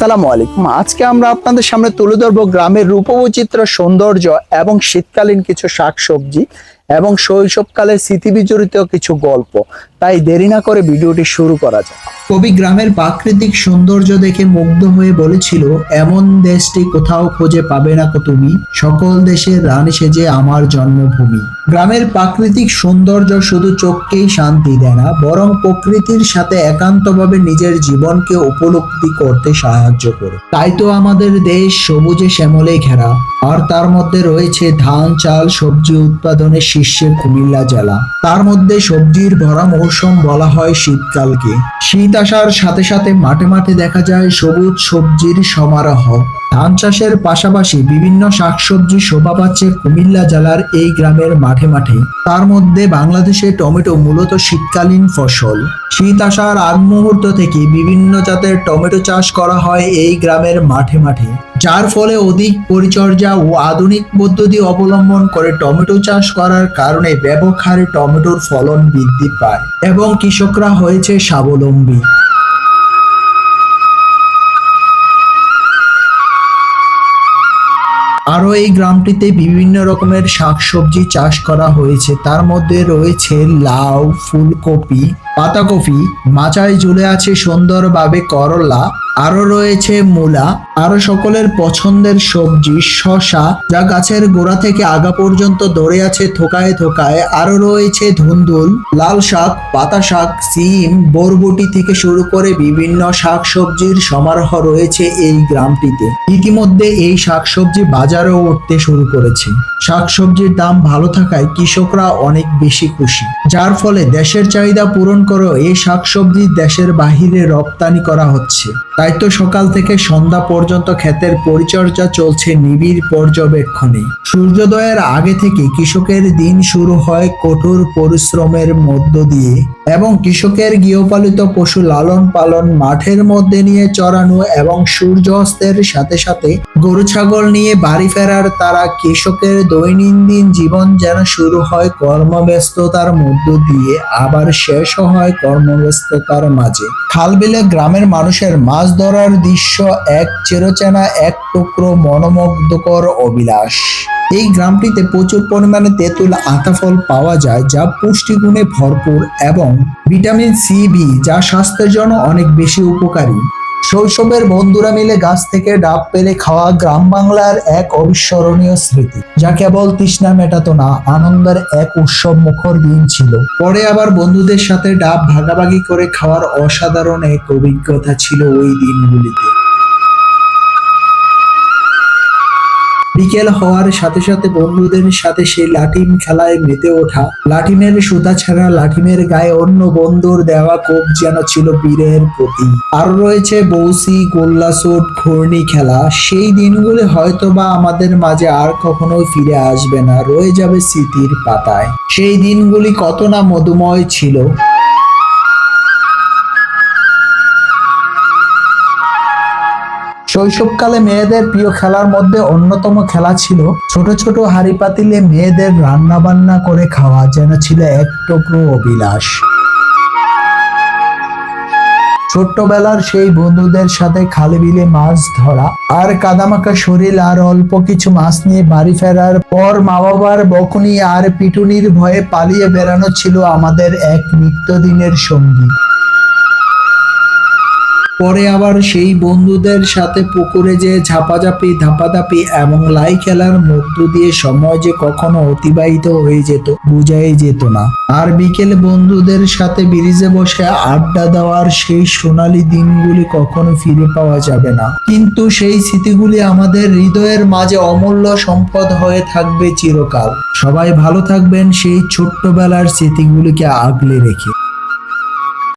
আসসালামু আলাইকুম। আজকে আমরা আপনাদের সামনে তুলে ধরবো গ্রামের রূপবৈচিত্র্য, সৌন্দর্য এবং শীতকালীন কিছু শাকসবজি এবং শৈশবকালের স্মৃতি বিজড়িত কিছু গল্প। তাই দেরি না করে ভিডিওটি শুরু করা যাক। কবি গ্রামের প্রাকৃতিক সৌন্দর্য দেখে মুগ্ধ হয়ে বলেছিল, এমন দেশটি কোথাও খুঁজে পাবে না তুমি, সকল দেশের রানী সেজে আমার জন্মভূমি। গ্রামের প্রাকৃতিক সৌন্দর্য শুধু চোখকেই শান্তি দেয় না, বরং প্রকৃতির সাথে একান্তভাবে নিজের জীবনকে উপলব্ধি করতে সাহায্য করে। তাই তো আমাদের দেশ সবুজে শ্যামলে ঘেরা, আর তার মধ্যে রয়েছে ধান, চাল, সবজি উৎপাদনের শীর্ষে কুমিল্লা জেলা। তার মধ্যে সবজির ভরা মৌসুম বলা হয় শীতকালকে। শীত আসার সাথে সাথে মাঠে মাঠে দেখা যায় সবুজ সবজির সমারোহ। ধান চাষের পাশাপাশি বিভিন্ন শাকসবজি শোভা পাচ্ছে কুমিল্লা জেলার এই গ্রামের মাঠে মাঠে। তার মধ্যে বাংলাদেশে টমেটো মূলত শীতকালীন ফসল। শীত আসার আগ মুহূর্ত থেকে বিভিন্ন জাতের টমেটো চাষ করা হয় এই গ্রামের মাঠে মাঠে, যার ফলে অধিক পরিচর্যা ও আধুনিক পদ্ধতি অবলম্বন করে টমেটো চাষ করার কারণে ব্যাপক হারে টমেটোর ফলন বৃদ্ধি পায় এবং কৃষকরা হয়েছে স্বাবলম্বী। আরও এই গ্রামটিতে বিভিন্ন রকমের শাকসবজি চাষ করা হয়েছে। তার মধ্যে রয়েছে লাউ, ফুলকপি, পাতাকপি, মাচায় ঝুলে আছে সুন্দরভাবে করলা, আরো রয়েছে মূলা, আরো সকলের পছন্দের সবজি শসা, যা গাছের গোড়া থেকে আগা পর্যন্ত ধরে আছে থোকায় থোকায়। আরো রয়েছে ধুন্দুল, লাল শাক, পাতা শাক, সিম, বরবটি থেকে শুরু করে বিভিন্ন শাকসবজির সমারোহ রয়েছে এই গ্রামটিতে। ইতিমধ্যে এই শাকসবজি বাজারেও উঠতে শুরু করেছে। শাকসবজির দাম ভালো থাকায় কৃষকরা অনেক বেশি খুশি, যার ফলে দেশের চাহিদা পূরণ করে এই শাকসবজি দেশের বাহিরে রপ্তানি করা হচ্ছে। তাই তো সকাল থেকে সন্ধ্যা পর্যন্ত ক্ষেতের পরিচর্যা চলছে নিবিড় পর্যবেক্ষণে। সূর্যোদয়ের আগে থেকে কৃষকের দিন শুরু হয় কঠোর পরিশ্রমের মধ্য দিয়ে, এবং কৃষকের গৃহপালিত পশু লালন পালন, মাঠের মধ্যে নিয়ে চড়ানো এবং সূর্য অস্তের সাথে সাথে গরু ছাগল নিয়ে বাড়ি ফেরার তারা। কৃষকের দৈনন্দিন জীবন যেন শুরু হয় কর্মব্যস্ততার মধ্য দিয়ে, আবার শেষও হয় কর্মব্যস্ততার মাঝে। খালবিলে গ্রামের মানুষের মাছ ধরার দৃশ্য এক চিরচেনা, এক টুকরো মনোমুগ্ধকর অভিলাষ। এই গ্রামটিতে প্রচুর পরিমাণে তেঁতুল আতা ফল পাওয়া যায়, যা পুষ্টিগুণে ভরপুর এবং ভিটামিন সি, বি, যা স্বাস্থ্যের জন্য অনেক বেশি উপকারী। শৈশবের বন্ধুরা মিলে গাছ থেকে ডাব পেরে খাওয়া গ্রাম বাংলার এক অবিস্মরণীয় স্মৃতি, যা কেবল তৃষ্ণা মেটাতো না, আনন্দের এক উৎসব মুখর দিন ছিল। পরে আবার বন্ধুদের সাথে ডাব ভাগাভাগি করে খাওয়ার অসাধারণ এক অভিজ্ঞতা ছিল ওই দিনগুলিতে। বিকেল হওয়ার সাথে সাথে বন্ধুদের সাথে সেই লাঠিম খেলায় মেতে ওঠা। লাঠিমের সুতা ছাড়া লাঠিমের গায়ে অন্য বন্ধুর দেওয়া কোপ যেন ছিল বীরের প্রতি। আর রয়েছে বৌসি, গোল্লাছুট, ঘূর্ণি খেলা। সেই দিনগুলি হয়তোবা আমাদের মাঝে আর কখনো ফিরে আসবে না, রয়ে যাবে স্মৃতির পাতায়। সেই দিনগুলি কত না মধুময় ছিল। শৈশবকালে মেয়েদের প্রিয় খেলার মধ্যে অন্যতম খেলা ছিল ছোট ছোট হাঁড়ি পাতিলে মেয়েদের রান্না বান্না করে খাওয়া, যেন ছিল এক টুকরো অভিলাষ। ছোট্টবেলার সেই বন্ধুদের সাথে খালে বিলে মাছ ধরা, আর কাদামাখা শরীর আর অল্প কিছু মাছ নিয়ে বাড়ি ফেরার পর মা বাবার বকুনি আর পিটুনির ভয়ে পালিয়ে বেড়ানো ছিল আমাদের এক নিত্যদিনের সঙ্গী। পরে আবার সেই বন্ধুদের সাথে পুকুরে যে ঝাপাঝাপি, ধাপাধাপি এবং লাই খেলার মধ্য দিয়ে সময় যে কখনো অতিবাহিত হয়ে যেত বোঝাই যেত না। আর বিকেলে বন্ধুদের সাথে ব্রিজে বসে আড্ডা দেওয়ার সেই সোনালী দিনগুলি কখনো ফিরে পাওয়া যাবে না, কিন্তু সেই স্মৃতিগুলি আমাদের হৃদয়ের মাঝে অমূল্য সম্পদ হয়ে থাকবে চিরকাল। সবাই ভালো থাকবেন সেই ছোট্টবেলার স্মৃতিগুলিকে আগলে রেখে।